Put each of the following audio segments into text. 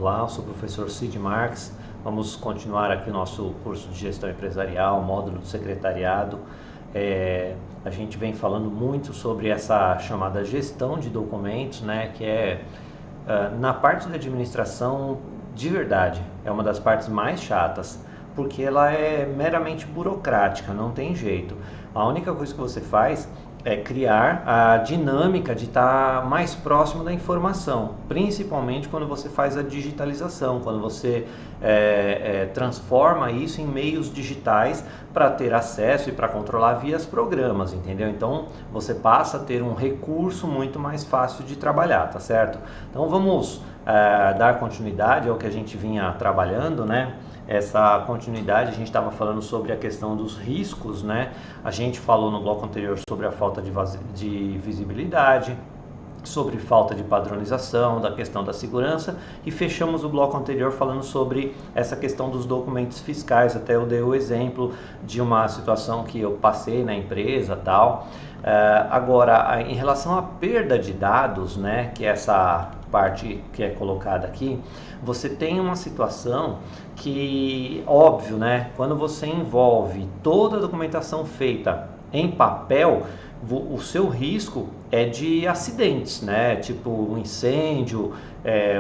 Olá, eu sou o professor Cid Marques. Vamos continuar aqui o nosso curso de gestão empresarial, módulo de secretariado. A gente vem falando muito sobre essa chamada gestão de documentos, né, que na parte da administração, de verdade, é uma das partes mais chatas, porque ela é meramente burocrática, não tem jeito. A única coisa que você faz é criar a dinâmica de estar mais próximo da informação, principalmente quando você faz a digitalização, quando você transforma isso em meios digitais para ter acesso e para controlar via programas, entendeu? Então você passa a ter um recurso muito mais fácil de trabalhar, tá certo? Então vamos dar continuidade ao que a gente vinha trabalhando, né? Essa continuidade, a gente estava falando sobre a questão dos riscos, né? A gente falou no bloco anterior sobre a falta de visibilidade, sobre falta de padronização, da questão da segurança, e fechamos o bloco anterior falando sobre essa questão dos documentos fiscais. Até eu dei o exemplo de uma situação que eu passei na empresa, tal. Agora, em relação à perda de dados, né, que é essa parte que é colocada aqui, você tem uma situação que, óbvio, né, quando você envolve toda a documentação feita em papel, o seu risco é de acidentes, né? Tipo um incêndio,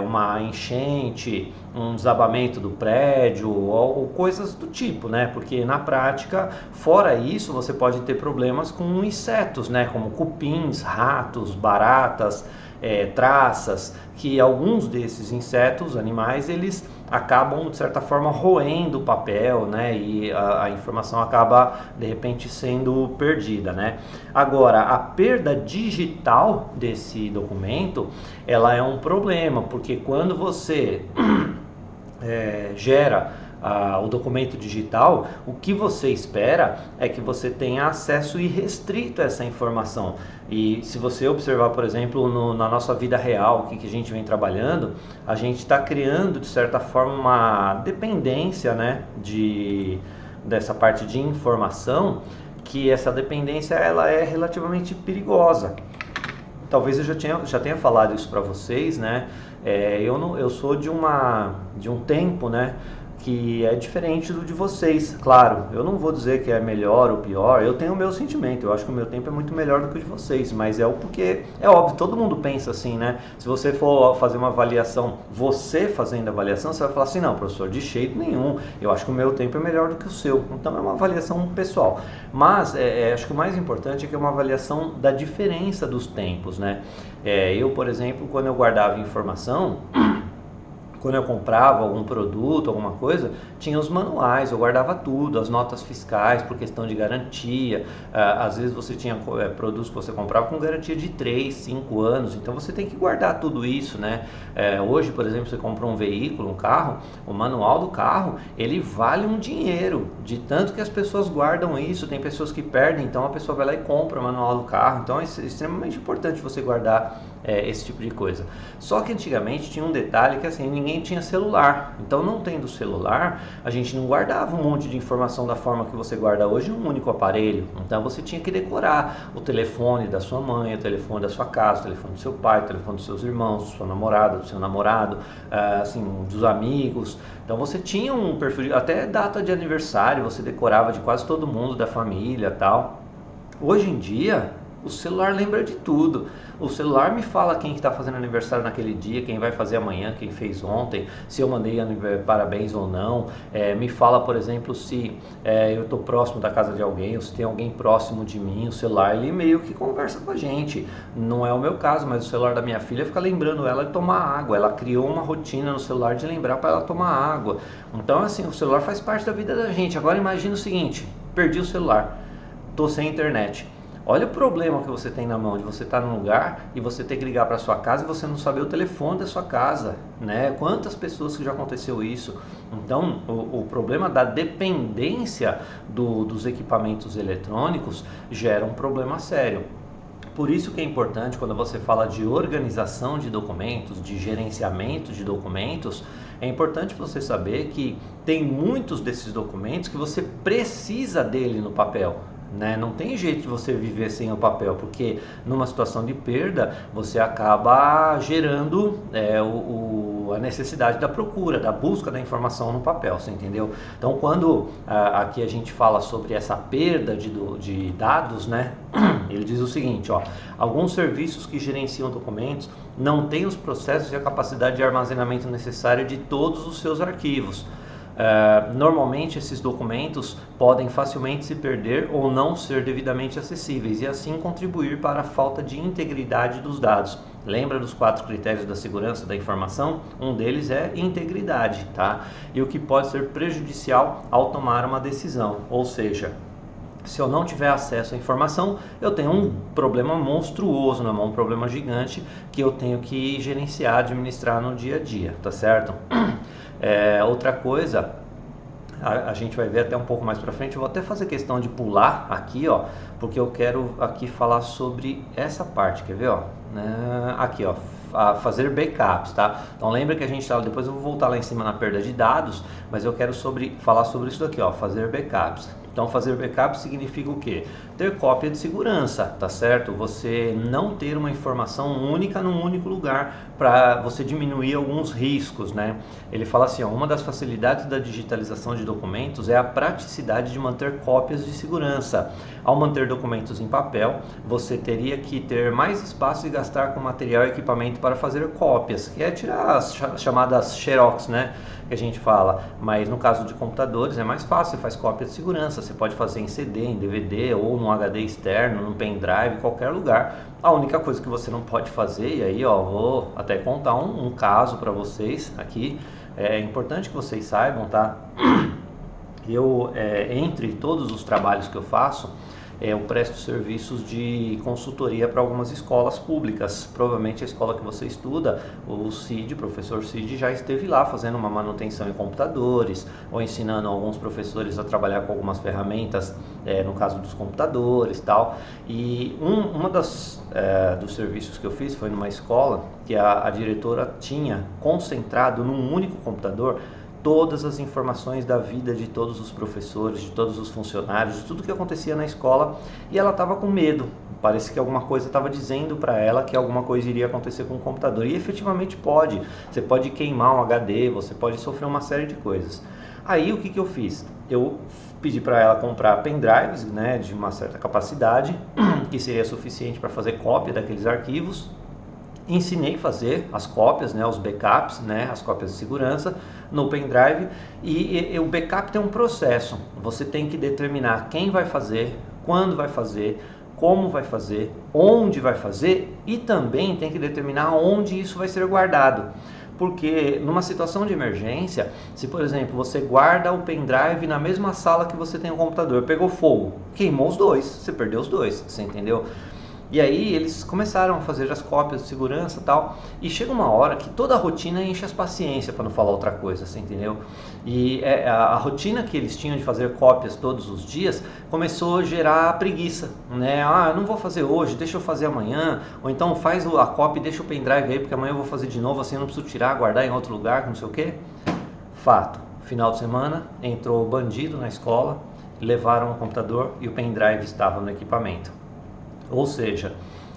uma enchente, um desabamento do prédio ou coisas do tipo, né? Porque na prática, fora isso, você pode ter problemas com insetos, né? Como cupins, ratos, baratas, traças, que alguns desses insetos, animais, eles acabam de certa forma roendo o papel, né? E a informação acaba de repente sendo perdida, né? Agora, a perda digital desse documento, ela é um problema, porque quando você gera o documento digital, o que você espera é que você tenha acesso irrestrito a essa informação. E se você observar, por exemplo, na nossa vida real, o que a gente vem trabalhando, a gente está criando, de certa forma, uma dependência, né, dessa parte de informação, que essa dependência ela é relativamente perigosa. Talvez eu já tenha falado isso para vocês, né? Eu sou de um tempo, né, que é diferente do de vocês. Claro, eu não vou dizer que é melhor ou pior, eu tenho o meu sentimento, eu acho que o meu tempo é muito melhor do que o de vocês, mas porque é óbvio, todo mundo pensa assim, né? Se você for fazer uma avaliação, você fazendo a avaliação, você vai falar assim, não, professor, de jeito nenhum, eu acho que o meu tempo é melhor do que o seu. Então é uma avaliação pessoal, mas acho que o mais importante é que é uma avaliação da diferença dos tempos, né? Eu, por exemplo, quando eu guardava informação, quando eu comprava algum produto, alguma coisa, tinha os manuais, eu guardava tudo, as notas fiscais por questão de garantia. Às vezes você tinha produtos que você comprava com garantia de 3, 5 anos, então você tem que guardar tudo isso, né? Hoje, por exemplo, você compra um veículo, um carro, o manual do carro, ele vale um dinheiro, de tanto que as pessoas guardam isso, tem pessoas que perdem, então a pessoa vai lá e compra o manual do carro, então é extremamente importante você guardar esse tipo de coisa. Só que antigamente tinha um detalhe que assim, ninguém tinha celular, então não tendo celular, a gente não guardava um monte de informação da forma que você guarda hoje em um único aparelho, então você tinha que decorar o telefone da sua mãe, o telefone da sua casa, o telefone do seu pai, o telefone dos seus irmãos, da sua namorada, do seu namorado, assim, dos amigos. Então você tinha um perfil, até data de aniversário você decorava de quase todo mundo da família, tal. Hoje em dia o celular lembra de tudo. O celular me fala quem está fazendo aniversário naquele dia, quem vai fazer amanhã, quem fez ontem, se eu mandei parabéns ou não. Me fala, por exemplo, se eu estou próximo da casa de alguém, ou se tem alguém próximo de mim. O celular, ele meio que conversa com a gente. Não é o meu caso, mas o celular da minha filha fica lembrando ela de tomar água. Ela criou uma rotina no celular de lembrar para ela tomar água. Então, assim, o celular faz parte da vida da gente. Agora imagina o seguinte, perdi o celular, estou sem internet. Olha o problema que você tem na mão, de você estar num lugar e você ter que ligar para sua casa e você não saber o telefone da sua casa, né? Quantas pessoas que já aconteceu isso? Então, o problema da dependência dos equipamentos eletrônicos gera um problema sério. Por isso que é importante, quando você fala de organização de documentos, de gerenciamento de documentos, é importante você saber que tem muitos desses documentos que você precisa dele no papel. né? Não tem jeito de você viver sem o papel, porque numa situação de perda você acaba gerando a necessidade da procura, da busca da informação no papel, você entendeu? Então, quando aqui a gente fala sobre essa perda de dados, né? Ele diz o seguinte, ó: alguns serviços que gerenciam documentos não têm os processos e a capacidade de armazenamento necessária de todos os seus arquivos. Normalmente esses documentos podem facilmente se perder ou não ser devidamente acessíveis e assim contribuir para a falta de integridade dos dados. Lembra dos 4 critérios da segurança da informação? Um deles é integridade, tá? E o que pode ser prejudicial ao tomar uma decisão, ou seja, se eu não tiver acesso à informação, eu tenho um problema monstruoso na mão, um problema gigante que eu tenho que gerenciar, administrar no dia a dia, tá certo? Outra coisa, a gente vai ver até um pouco mais para frente, eu vou até fazer questão de pular aqui, ó, porque eu quero aqui falar sobre essa parte, quer ver, ó? Aqui, ó, fazer backups, tá? Então lembra que a gente depois eu vou voltar lá em cima na perda de dados, mas eu quero falar sobre isso daqui, ó, fazer backups. Então fazer backup significa o quê? Ter cópia de segurança, tá certo? Você não ter uma informação única num único lugar para você diminuir alguns riscos, né? Ele fala assim, ó, uma das facilidades da digitalização de documentos é a praticidade de manter cópias de segurança. Ao manter documentos em papel, você teria que ter mais espaço e gastar com material e equipamento para fazer cópias, que é tirar as chamadas xerox, né? Que a gente fala, mas no caso de computadores é mais fácil, você faz cópia de segurança, você pode fazer em CD, em DVD ou num HD externo, num pendrive, qualquer lugar. A única coisa que você não pode fazer, e aí ó, vou até contar um caso para vocês aqui, é importante que vocês saibam, tá? Eu, entre todos os trabalhos que eu faço, eu presto serviços de consultoria para algumas escolas públicas. Provavelmente a escola que você estuda, o professor Cid, já esteve lá fazendo uma manutenção em computadores, ou ensinando alguns professores a trabalhar com algumas ferramentas, no caso dos computadores e tal. E uma dos serviços que eu fiz foi numa escola que a diretora tinha concentrado num único computador todas as informações da vida de todos os professores, de todos os funcionários, de tudo que acontecia na escola, e ela estava com medo. Parece que alguma coisa estava dizendo para ela que alguma coisa iria acontecer com o computador, e efetivamente pode. Você pode queimar um HD, você pode sofrer uma série de coisas. Aí o que eu fiz? Eu pedi para ela comprar pendrives, né, de uma certa capacidade, que seria suficiente para fazer cópia daqueles arquivos. Ensinei a fazer as cópias, né, os backups, né, as cópias de segurança no pendrive, e o backup tem um processo. Você tem que determinar quem vai fazer, quando vai fazer, como vai fazer, onde vai fazer, e também tem que determinar onde isso vai ser guardado. Porque numa situação de emergência, se por exemplo você guarda o pendrive na mesma sala que você tem o computador, pegou fogo, queimou os dois, você perdeu os dois, você entendeu? E aí eles começaram a fazer as cópias de segurança e tal, e chega uma hora que toda a rotina enche as paciência, para não falar outra coisa, você entendeu? E a rotina que eles tinham de fazer cópias todos os dias começou a gerar preguiça, né? Ah, eu não vou fazer hoje, deixa eu fazer amanhã, ou então faz a cópia e deixa o pendrive aí, porque amanhã eu vou fazer de novo, assim eu não preciso tirar, guardar em outro lugar, não sei o que. Fato, final de semana, entrou bandido na escola, levaram o computador e o pendrive estava no equipamento. Ou seja,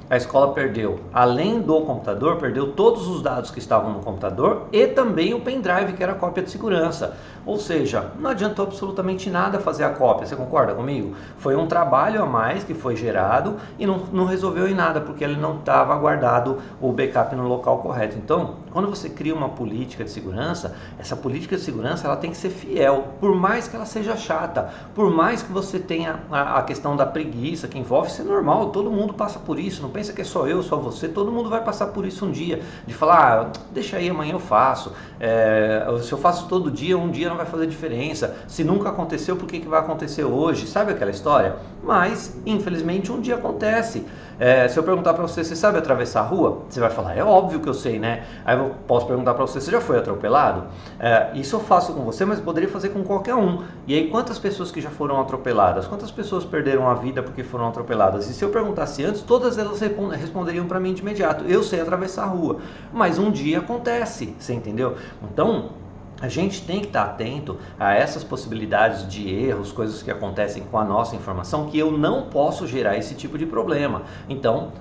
a escola perdeu, além do computador, perdeu todos os dados que estavam no computador e também o pendrive, que era a cópia de segurança. Ou seja, não adiantou absolutamente nada fazer a cópia, você concorda comigo? Foi um trabalho a mais que foi gerado e não resolveu em nada, porque ele não estava guardado o backup no local correto. Então, quando você cria uma política de segurança, essa política de segurança ela tem que ser fiel, por mais que ela seja chata, por mais que você tenha a questão da preguiça que envolve, isso é normal, todo mundo passa por isso, não pensa que é só eu, só você, todo mundo vai passar por isso um dia, de falar, deixa aí, amanhã eu faço, se eu faço todo dia, um dia não vai fazer diferença, se nunca aconteceu, por que vai acontecer hoje, sabe aquela história? Mas, infelizmente, um dia acontece. Se eu perguntar para você, você sabe atravessar a rua? Você vai falar, é óbvio que eu sei, né? Aí eu posso perguntar para você, você já foi atropelado? Isso eu faço com você, mas poderia fazer com qualquer um. E aí, quantas pessoas que já foram atropeladas? Quantas pessoas perderam a vida porque foram atropeladas? E se eu perguntasse antes, todas elas responderiam para mim de imediato, eu sei atravessar a rua. Mas um dia acontece, você entendeu? Então, a gente tem que estar atento a essas possibilidades de erros, coisas que acontecem com a nossa informação, que eu não posso gerar esse tipo de problema. Então,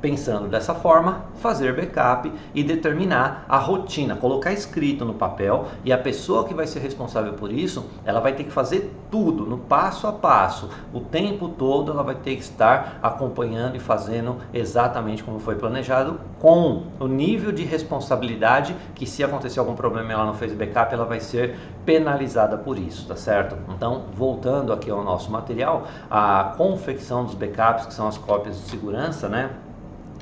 pensando dessa forma, fazer backup e determinar a rotina, colocar escrito no papel, e a pessoa que vai ser responsável por isso, ela vai ter que fazer tudo no passo a passo, o tempo todo ela vai ter que estar acompanhando e fazendo exatamente como foi planejado, com o nível de responsabilidade que, se acontecer algum problema e ela não fez backup, ela vai ser penalizada por isso, tá certo? Então, voltando aqui ao nosso material, a confecção dos backups, que são as cópias de segurança, né?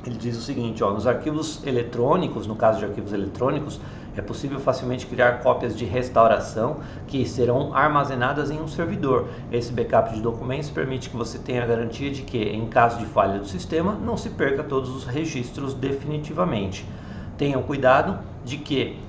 Ele diz o seguinte, ó, nos arquivos eletrônicos, no caso de arquivos eletrônicos, é possível facilmente criar cópias de restauração que serão armazenadas em um servidor. Esse backup de documentos permite que você tenha a garantia de que, em caso de falha do sistema, não se perca todos os registros definitivamente. Tenham cuidado de que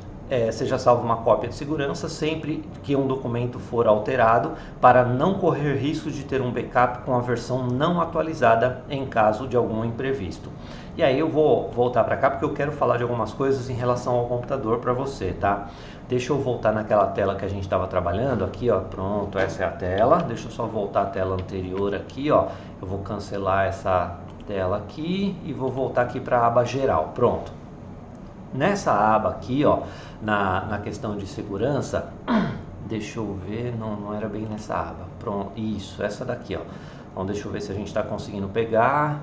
seja salva uma cópia de segurança sempre que um documento for alterado, para não correr risco de ter um backup com a versão não atualizada em caso de algum imprevisto. E aí eu vou voltar para cá porque eu quero falar de algumas coisas em relação ao computador para você, tá? Deixa eu voltar naquela tela que a gente estava trabalhando aqui, ó, pronto, essa é a tela. Deixa eu só voltar à tela anterior aqui, ó. Eu vou cancelar essa tela aqui e vou voltar aqui para a aba geral, pronto. Nessa aba aqui, ó, na questão de segurança, deixa eu ver, não era bem nessa aba, pronto, isso, essa daqui, ó. Então deixa eu ver se a gente está conseguindo pegar.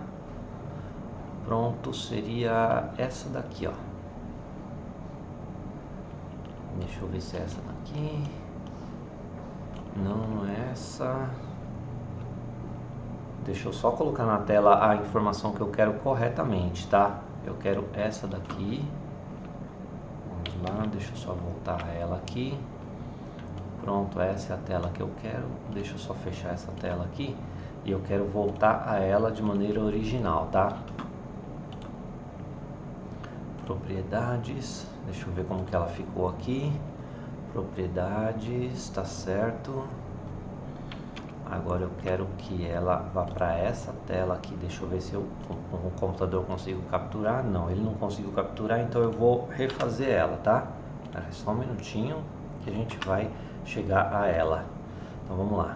Pronto, seria essa daqui, ó. Deixa eu ver se é essa daqui. Não é essa. Deixa eu só colocar na tela a informação que eu quero corretamente, tá? Eu quero essa daqui. Vamos lá, deixa eu só voltar ela aqui. Pronto, essa é a tela que eu quero. Deixa eu só fechar essa tela aqui. E eu quero voltar a ela de maneira original, tá? Propriedades, deixa eu ver como que ela ficou aqui. Propriedades, tá certo. Agora eu quero que ela vá para essa tela aqui. Deixa eu ver se eu com o computador consigo capturar. Não, ele não conseguiu capturar, então eu vou refazer ela, tá? Espera só um minutinho que a gente vai chegar a ela. Então vamos lá.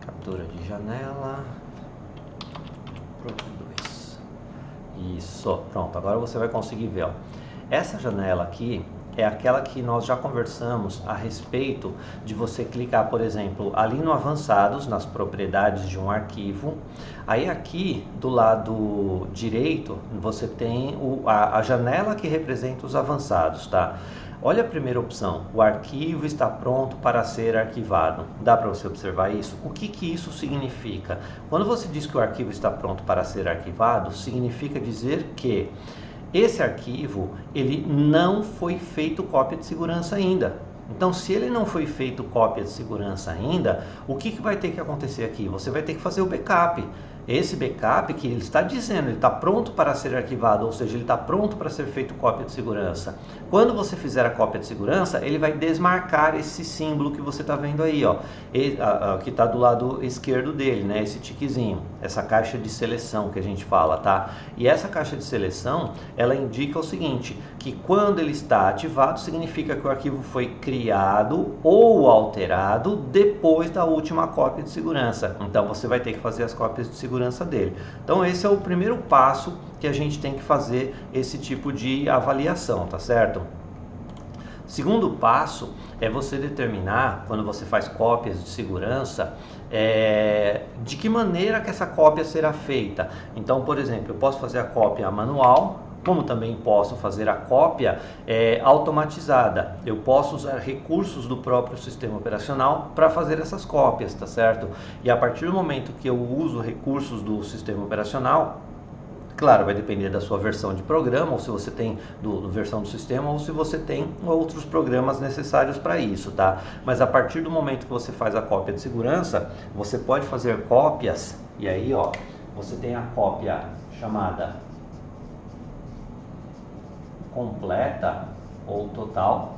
Captura de janela. Pronto. Isso, pronto, agora você vai conseguir ver, ó. Essa janela aqui é aquela que nós já conversamos a respeito de você clicar, por exemplo, ali no avançados, nas propriedades de um arquivo. Aí aqui do lado direito você tem a janela que representa os avançados, tá? Olha a primeira opção, o arquivo está pronto para ser arquivado. Dá para você observar isso? O que isso significa? Quando você diz que o arquivo está pronto para ser arquivado, significa dizer que esse arquivo ele não foi feito cópia de segurança ainda. Então, se ele não foi feito cópia de segurança ainda, o que vai ter que acontecer aqui? Você vai ter que fazer o backup. Esse backup que ele está dizendo, ele está pronto para ser arquivado, ou seja, ele está pronto para ser feito cópia de segurança. Quando você fizer a cópia de segurança, ele vai desmarcar esse símbolo que você está vendo aí, ó, que está do lado esquerdo dele, né? Esse tiquezinho, essa caixa de seleção que a gente fala, tá? E essa caixa de seleção, ela indica o seguinte, que quando ele está ativado, significa que o arquivo foi criado ou alterado depois da última cópia de segurança. Então você vai ter que fazer as cópias de segurança dele. Então esse é o primeiro passo que a gente tem que fazer esse tipo de avaliação, tá certo? Segundo passo é você determinar, quando você faz cópias de segurança, de que maneira que essa cópia será feita. Então, por exemplo, eu posso fazer a cópia manual, como também posso fazer a cópia automatizada. Eu posso usar recursos do próprio sistema operacional para fazer essas cópias, tá certo? E a partir do momento que eu uso recursos do sistema operacional, claro, vai depender da sua versão de programa, ou se você tem versão do sistema, ou se você tem outros programas necessários para isso, tá? Mas a partir do momento que você faz a cópia de segurança, você pode fazer cópias, e aí, ó, você tem a cópia chamada completa ou total,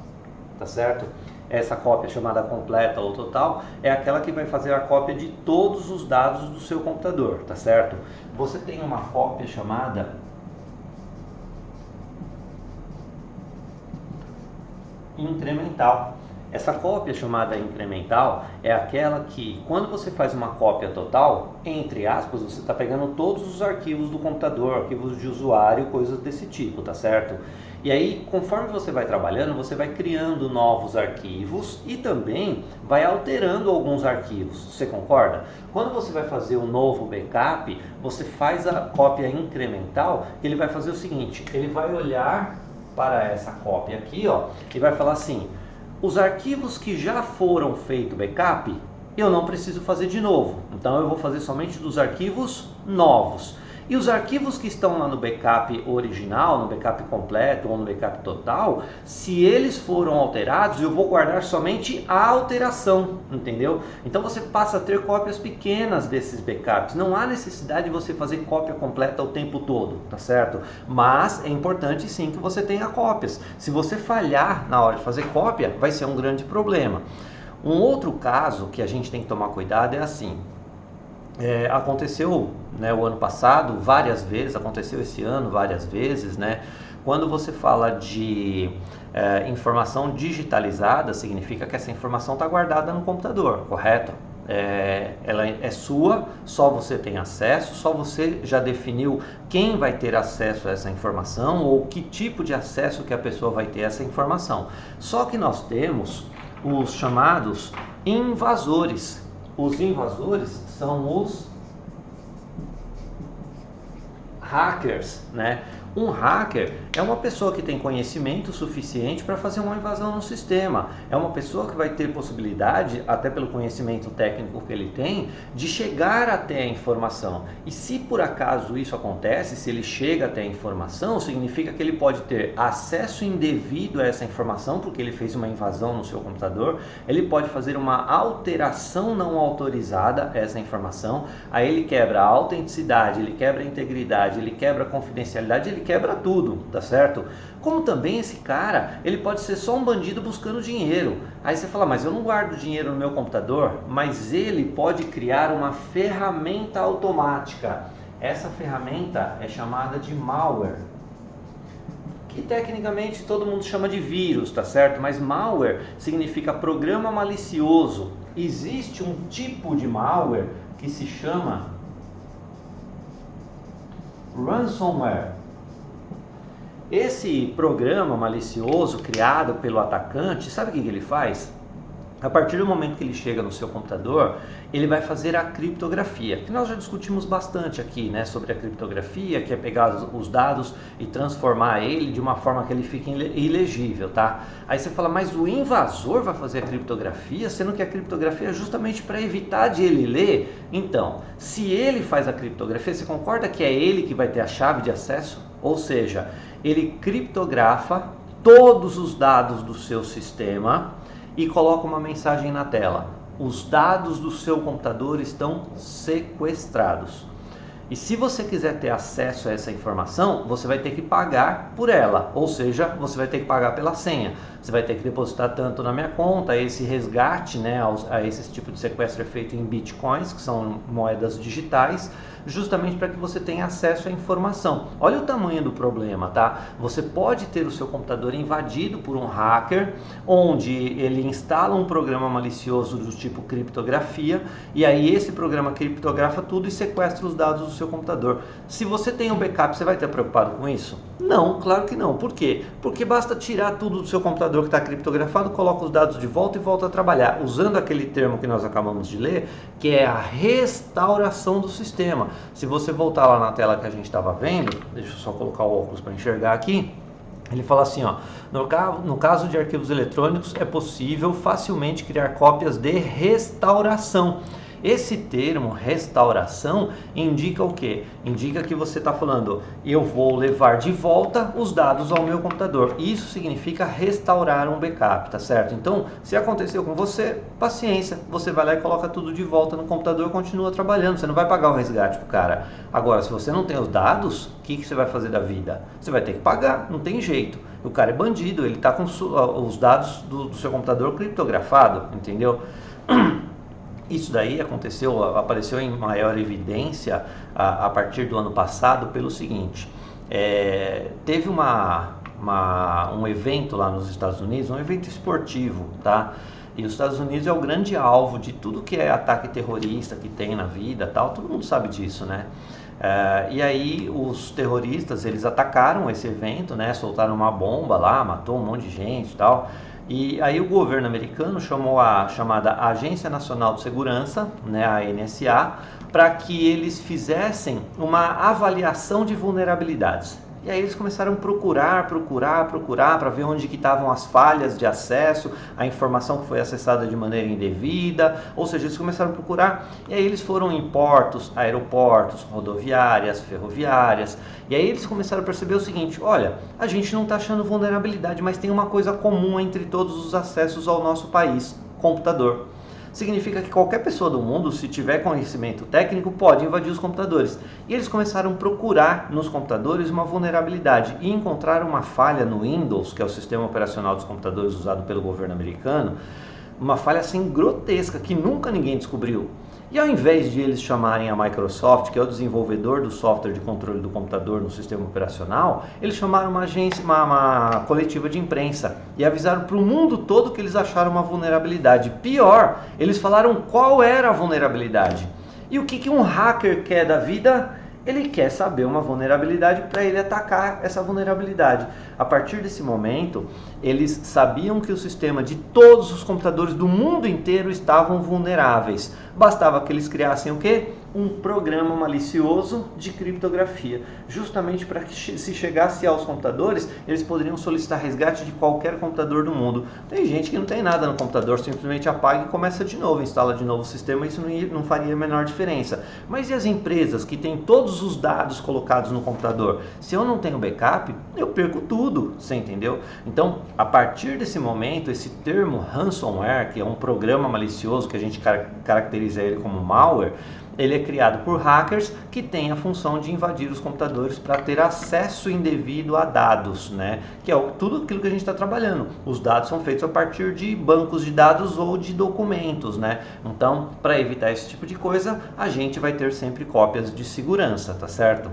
tá certo? Essa cópia chamada completa ou total é aquela que vai fazer a cópia de todos os dados do seu computador, tá certo? Você tem uma cópia chamada incremental. Essa cópia chamada incremental é aquela que, quando você faz uma cópia total, entre aspas, você está pegando todos os arquivos do computador, arquivos de usuário, coisas desse tipo, tá certo? E aí, conforme você vai trabalhando, você vai criando novos arquivos e também vai alterando alguns arquivos. Você concorda? Quando você vai fazer um novo backup, você faz a cópia incremental, ele vai fazer o seguinte, ele vai olhar para essa cópia aqui, ó, e vai falar assim: os arquivos que já foram feito backup, eu não preciso fazer de novo. Então eu vou fazer somente dos arquivos novos. E os arquivos que estão lá no backup original, no backup completo ou no backup total, se eles foram alterados, eu vou guardar somente a alteração, entendeu? Então você passa a ter cópias pequenas desses backups. Não há necessidade de você fazer cópia completa o tempo todo, tá certo? Mas é importante sim que você tenha cópias. Se você falhar na hora de fazer cópia, vai ser um grande problema. Um outro caso que a gente tem que tomar cuidado é assim. Aconteceu, né, o ano passado várias vezes, aconteceu esse ano várias vezes, né? Quando você fala de informação digitalizada, significa que essa informação está guardada no computador, correto? Ela é sua, só você tem acesso, só você já definiu quem vai ter acesso a essa informação ou que tipo de acesso que a pessoa vai ter a essa informação. Só que nós temos os chamados invasores. Os invasores são os hackers, né? Um hacker é uma pessoa que tem conhecimento suficiente para fazer uma invasão no sistema. É uma pessoa que vai ter possibilidade, até pelo conhecimento técnico que ele tem, de chegar até a informação. E se por acaso isso acontece, se ele chega até a informação, significa que ele pode ter acesso indevido a essa informação, porque ele fez uma invasão no seu computador. Ele pode fazer uma alteração não autorizada a essa informação. Aí ele quebra a autenticidade, ele quebra a integridade, ele quebra a confidencialidade, ele quebra tudo, tá certo? Como também esse cara, ele pode ser só um bandido buscando dinheiro. Aí você fala, mas eu não guardo dinheiro no meu computador, mas ele pode criar uma ferramenta automática. Essa ferramenta é chamada de malware, que tecnicamente todo mundo chama de vírus, tá certo? Mas malware significa programa malicioso. Existe um tipo de malware que se chama ransomware. Esse programa malicioso criado pelo atacante, sabe o que ele faz? A partir do momento que ele chega no seu computador, ele vai fazer a criptografia, que nós já discutimos bastante aqui, né, sobre a criptografia, que é pegar os dados e transformar ele de uma forma que ele fique ilegível, tá? Aí você fala, mas o invasor vai fazer a criptografia, sendo que a criptografia é justamente para evitar de ele ler? Então, se ele faz a criptografia, você concorda que é ele que vai ter a chave de acesso? Ou seja, ele criptografa todos os dados do seu sistema e coloca uma mensagem na tela: os dados do seu computador estão sequestrados. E se você quiser ter acesso a essa informação, você vai ter que pagar por ela, ou seja, você vai ter que pagar pela senha. Você vai ter que depositar tanto na minha conta, esse resgate, né, a esse tipo de sequestro é feito em bitcoins, que são moedas digitais, justamente para que você tenha acesso à informação. Olha o tamanho do problema, tá? Você pode ter o seu computador invadido por um hacker, onde ele instala um programa malicioso do tipo criptografia, e aí esse programa criptografa tudo e sequestra os dados do seu computador. Se você tem um backup, você vai estar preocupado com isso? Não, claro que não. Por quê? Porque basta tirar tudo do seu computador que está criptografado, coloca os dados de volta e volta a trabalhar, usando aquele termo que nós acabamos de ler, que é a restauração do sistema. Se você voltar lá na tela que a gente estava vendo, deixa eu só colocar o óculos para enxergar aqui, ele fala assim, ó, no caso de arquivos eletrônicos é possível facilmente criar cópias de restauração. Esse termo restauração indica o quê? Indica que você está falando, eu vou levar de volta os dados ao meu computador. Isso significa restaurar um backup, tá certo? Então, se aconteceu com você, paciência, você vai lá e coloca tudo de volta no computador e continua trabalhando. Você não vai pagar o resgate pro cara. Agora, se você não tem os dados, o que você vai fazer da vida? Você vai ter que pagar, não tem jeito. O cara é bandido, ele está com os dados do seu computador criptografado, entendeu? Isso daí apareceu em maior evidência a partir do ano passado pelo seguinte, teve uma um evento lá nos Estados Unidos, um evento esportivo, tá? E os Estados Unidos é o grande alvo de tudo que é ataque terrorista que tem na vida, tal. Todo mundo sabe disso, né? E aí os terroristas, eles atacaram esse evento, né? Soltaram uma bomba lá, matou um monte de gente, tal. E aí o governo americano chamou a chamada Agência Nacional de Segurança, né, a NSA, para que eles fizessem uma avaliação de vulnerabilidades. E aí eles começaram a procurar para ver onde que estavam as falhas de acesso, a informação que foi acessada de maneira indevida, ou seja, eles começaram a procurar, e aí eles foram em portos, aeroportos, rodoviárias, ferroviárias, e aí eles começaram a perceber o seguinte: olha, a gente não está achando vulnerabilidade, mas tem uma coisa comum entre todos os acessos ao nosso país: computador. Significa que qualquer pessoa do mundo, se tiver conhecimento técnico, pode invadir os computadores. E eles começaram a procurar nos computadores uma vulnerabilidade e encontraram uma falha no Windows, que é o sistema operacional dos computadores usado pelo governo americano, uma falha assim grotesca que nunca ninguém descobriu. E ao invés de eles chamarem a Microsoft, que é o desenvolvedor do software de controle do computador no sistema operacional, eles chamaram uma coletiva de imprensa e avisaram para o mundo todo que eles acharam uma vulnerabilidade. Pior, eles falaram qual era a vulnerabilidade. E o que um hacker quer da vida? Ele quer saber uma vulnerabilidade para ele atacar essa vulnerabilidade. A partir desse momento, eles sabiam que o sistema de todos os computadores do mundo inteiro estavam vulneráveis. Bastava que eles criassem o quê? Um programa malicioso de criptografia, justamente para que, se chegasse aos computadores, eles poderiam solicitar resgate de qualquer computador do mundo. Tem gente que não tem nada no computador, simplesmente apaga e começa de novo, instala de novo o sistema, isso não faria a menor diferença. Mas e as empresas que têm todos os dados colocados no computador? Se eu não tenho backup, eu perco tudo, você entendeu? Então, a partir desse momento, esse termo ransomware, que é um programa malicioso que a gente caracteriza ele como malware, ele é criado por hackers que têm a função de invadir os computadores para ter acesso indevido a dados, né? Que é tudo aquilo que a gente está trabalhando. Os dados são feitos a partir de bancos de dados ou de documentos, né? Então, para evitar esse tipo de coisa, a gente vai ter sempre cópias de segurança, tá certo?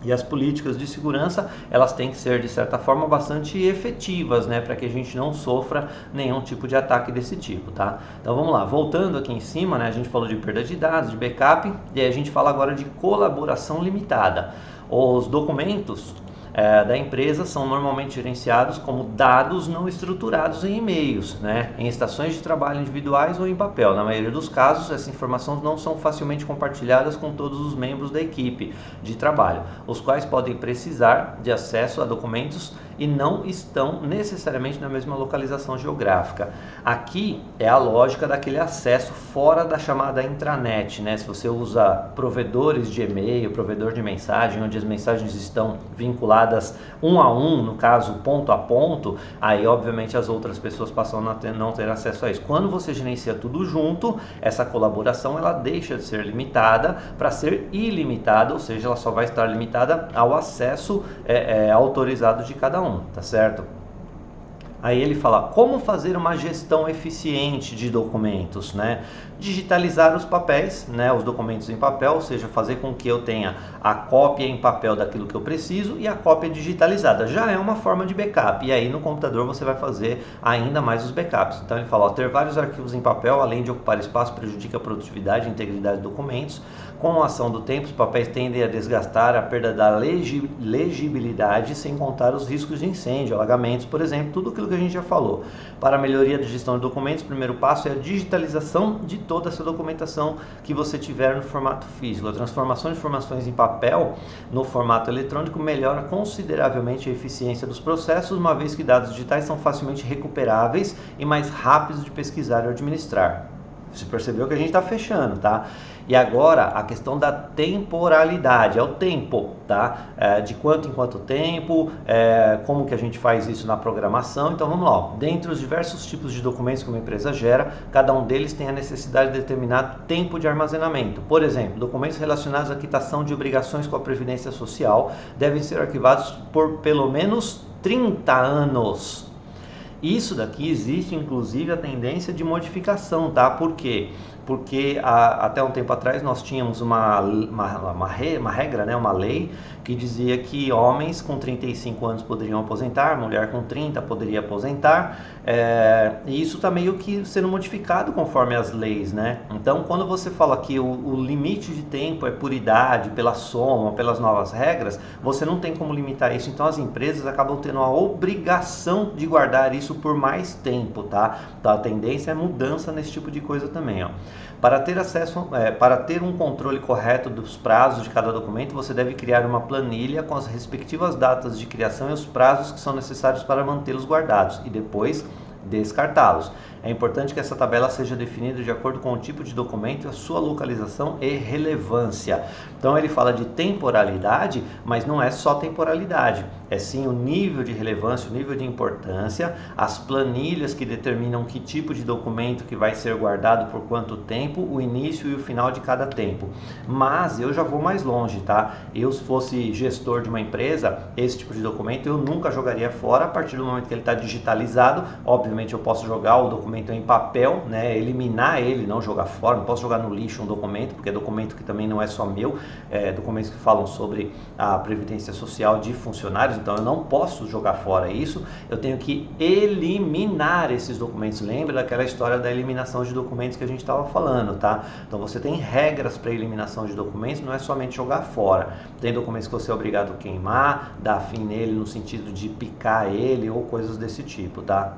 E as políticas de segurança, elas têm que ser, de certa forma, bastante efetivas, né, para que a gente não sofra nenhum tipo de ataque desse tipo, tá? Então vamos lá, voltando aqui em cima, né, a gente falou de perda de dados, de backup, e aí a gente fala agora de colaboração limitada. Os documentos da empresa são normalmente gerenciados como dados não estruturados em e-mails, né, em estações de trabalho individuais ou em papel. Na maioria dos casos, essas informações não são facilmente compartilhadas com todos os membros da equipe de trabalho, os quais podem precisar de acesso a documentos e não estão necessariamente na mesma localização geográfica. Aqui é a lógica daquele acesso fora da chamada intranet, né? Se você usa provedores de e-mail, provedor de mensagem, onde as mensagens estão vinculadas um a um, no caso ponto a ponto, aí obviamente as outras pessoas passam a não ter acesso a isso. Quando você gerencia tudo junto, essa colaboração ela deixa de ser limitada para ser ilimitada, ou seja, ela só vai estar limitada ao acesso autorizado de cada um, tá certo? Aí ele fala como fazer uma gestão eficiente de documentos, né? Digitalizar os papéis, né? Os documentos em papel, ou seja, fazer com que eu tenha a cópia em papel daquilo que eu preciso e a cópia digitalizada. Já é uma forma de backup, e aí no computador você vai fazer ainda mais os backups. Então ele fala, ter vários arquivos em papel, além de ocupar espaço, prejudica a produtividade e integridade dos documentos. Com a ação do tempo, os papéis tendem a desgastar, a perda da legibilidade, sem contar os riscos de incêndio, alagamentos, por exemplo, tudo aquilo que a gente já falou. Para a melhoria da gestão de documentos, o primeiro passo é a digitalização de toda essa documentação que você tiver no formato físico. A transformação de informações em papel no formato eletrônico melhora consideravelmente a eficiência dos processos, uma vez que dados digitais são facilmente recuperáveis e mais rápidos de pesquisar e administrar. Você percebeu que a gente está fechando, tá? E agora a questão da temporalidade, é o tempo, tá? De quanto em quanto tempo, como que a gente faz isso na programação. Então vamos lá, ó. Dentre os diversos tipos de documentos que uma empresa gera, cada um deles tem a necessidade de determinado tempo de armazenamento. Por exemplo, documentos relacionados à quitação de obrigações com a Previdência Social devem ser arquivados por pelo menos 30 anos. Isso daqui existe inclusive a tendência de modificação, tá? Por quê? porque até um tempo atrás nós tínhamos uma regra, né, uma lei que dizia que homens com 35 anos poderiam aposentar, mulher com 30 poderia aposentar, e isso está meio que sendo modificado conforme as leis, né? Então, quando você fala que o limite de tempo é por idade, pela soma, pelas novas regras, você não tem como limitar isso, então as empresas acabam tendo a obrigação de guardar isso por mais tempo, tá? Então, a tendência é mudança nesse tipo de coisa também, ó. Para ter um controle correto dos prazos de cada documento, você deve criar uma planilha com as respectivas datas de criação e os prazos que são necessários para mantê-los guardados e depois descartá-los. É importante que essa tabela seja definida de acordo com o tipo de documento, a sua localização e relevância. Então ele fala de temporalidade, mas não é só temporalidade, é sim o nível de relevância, o nível de importância, as planilhas que determinam que tipo de documento que vai ser guardado por quanto tempo, o início e o final de cada tempo. Mas eu já vou mais longe, tá? Eu, se fosse gestor de uma empresa, esse tipo de documento eu nunca jogaria fora. A partir do momento que ele está digitalizado, obviamente eu posso jogar o documento em papel, né, eliminar ele, não jogar fora, não posso jogar no lixo um documento, porque é documento que também não é só meu, documentos que falam sobre a previdência social de funcionários, então eu não posso jogar fora isso, eu tenho que eliminar esses documentos. Lembra daquela história da eliminação de documentos que a gente estava falando, tá? Então você tem regras para eliminação de documentos, não é somente jogar fora. Tem documentos que você é obrigado a queimar, dar fim nele no sentido de picar ele ou coisas desse tipo, tá?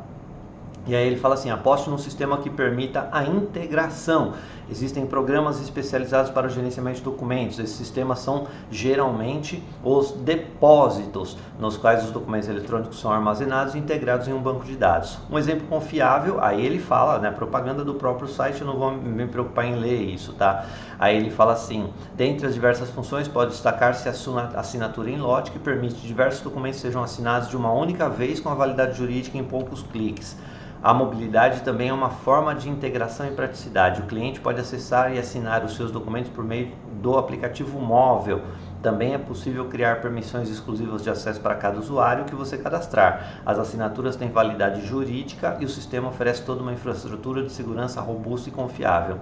E aí ele fala assim, aposte num sistema que permita a integração. Existem programas especializados para o gerenciamento de documentos. Esses sistemas são geralmente os depósitos, nos quais os documentos eletrônicos são armazenados e integrados em um banco de dados. Um exemplo confiável, aí ele fala, né, propaganda do próprio site, eu não vou me preocupar em ler isso, tá? Aí ele fala assim, dentre as diversas funções pode destacar-se a assinatura em lote, que permite que diversos documentos sejam assinados de uma única vez com a validade jurídica em poucos cliques. A mobilidade também é uma forma de integração e praticidade. O cliente pode acessar e assinar os seus documentos por meio do aplicativo móvel. Também é possível criar permissões exclusivas de acesso para cada usuário que você cadastrar. As assinaturas têm validade jurídica e o sistema oferece toda uma infraestrutura de segurança robusta e confiável.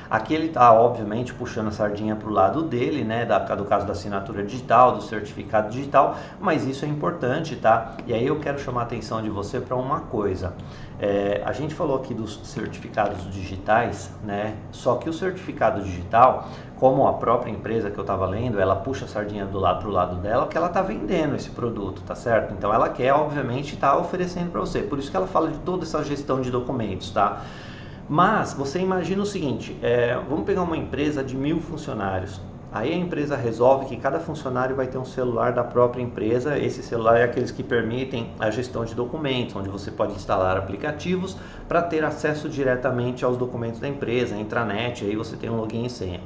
Aqui ele está, obviamente, puxando a sardinha para o lado dele, né, do caso da assinatura digital, do certificado digital, mas isso é importante, tá? E aí eu quero chamar a atenção de você para uma coisa. A gente falou aqui dos certificados digitais, né? Só que o certificado digital, como a própria empresa que eu estava lendo, ela puxa a sardinha do lado para o lado dela, que ela está vendendo esse produto, tá certo? Então ela quer, obviamente, estar oferecendo para você. Por isso que ela fala de toda essa gestão de documentos, tá? Mas você imagina o seguinte, vamos pegar uma empresa de 1000 funcionários. Aí a empresa resolve que cada funcionário vai ter um celular da própria empresa. Esse celular é aqueles que permitem a gestão de documentos, onde você pode instalar aplicativos para ter acesso diretamente aos documentos da empresa, intranet, aí você tem um login e senha.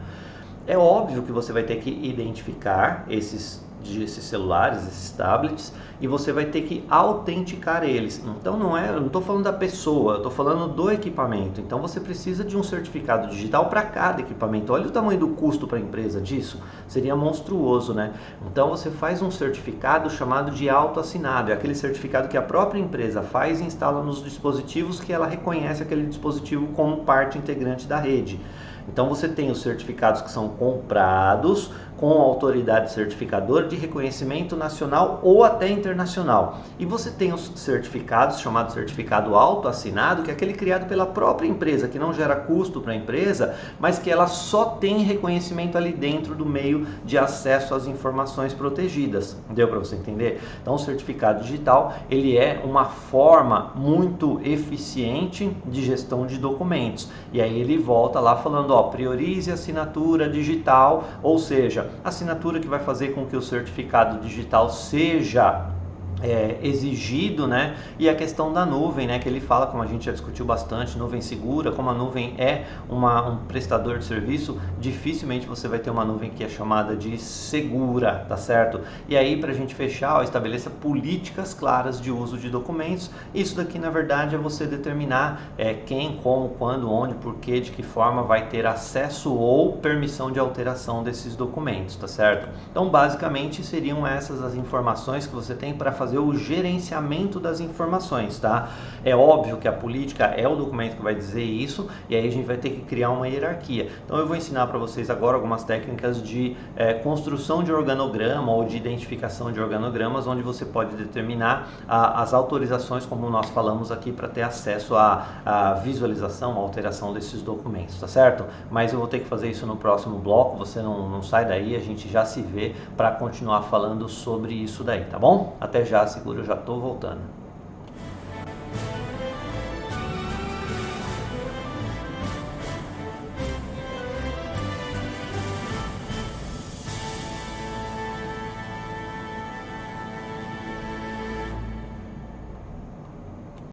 É óbvio que você vai ter que identificar esses celulares, esses tablets, e você vai ter que autenticar eles. Então eu não estou falando da pessoa, eu estou falando do equipamento. Então você precisa de um certificado digital para cada equipamento. Olha o tamanho do custo para a empresa disso, seria monstruoso, né? Então você faz um certificado chamado de autoassinado, é aquele certificado que a própria empresa faz e instala nos dispositivos que ela reconhece aquele dispositivo como parte integrante da rede. Então você tem os certificados que são comprados com a autoridade certificadora de reconhecimento nacional ou até internacional. E você tem os certificados, chamado certificado autoassinado, que é aquele criado pela própria empresa, que não gera custo para a empresa, mas que ela só tem reconhecimento ali dentro do meio de acesso às informações protegidas. Deu para você entender? Então o certificado digital, ele é uma forma muito eficiente de gestão de documentos. E aí ele volta lá falando, ó, priorize a assinatura digital, ou seja, assinatura que vai fazer com que o certificado digital seja exigido, né? E a questão da nuvem, né? Que ele fala, como a gente já discutiu bastante, nuvem segura, como a nuvem é um prestador de serviço, dificilmente você vai ter uma nuvem que é chamada de segura, tá certo? E aí, para a gente fechar, ó, estabeleça políticas claras de uso de documentos. Isso daqui, na verdade, é você determinar quem, como, quando, onde, por quê, de que forma vai ter acesso ou permissão de alteração desses documentos, tá certo? Então, basicamente, seriam essas as informações que você tem para fazer fazer o gerenciamento das informações, tá? É óbvio que a política é o documento que vai dizer isso, e aí a gente vai ter que criar uma hierarquia. Então eu vou ensinar para vocês agora algumas técnicas de construção de organograma ou de identificação de organogramas, onde você pode determinar as autorizações, como nós falamos aqui, para ter acesso à visualização, à alteração desses documentos, tá certo? Mas eu vou ter que fazer isso no próximo bloco, você não sai daí, a gente já se vê para continuar falando sobre isso daí, tá bom? Até já, seguro, eu já tô voltando.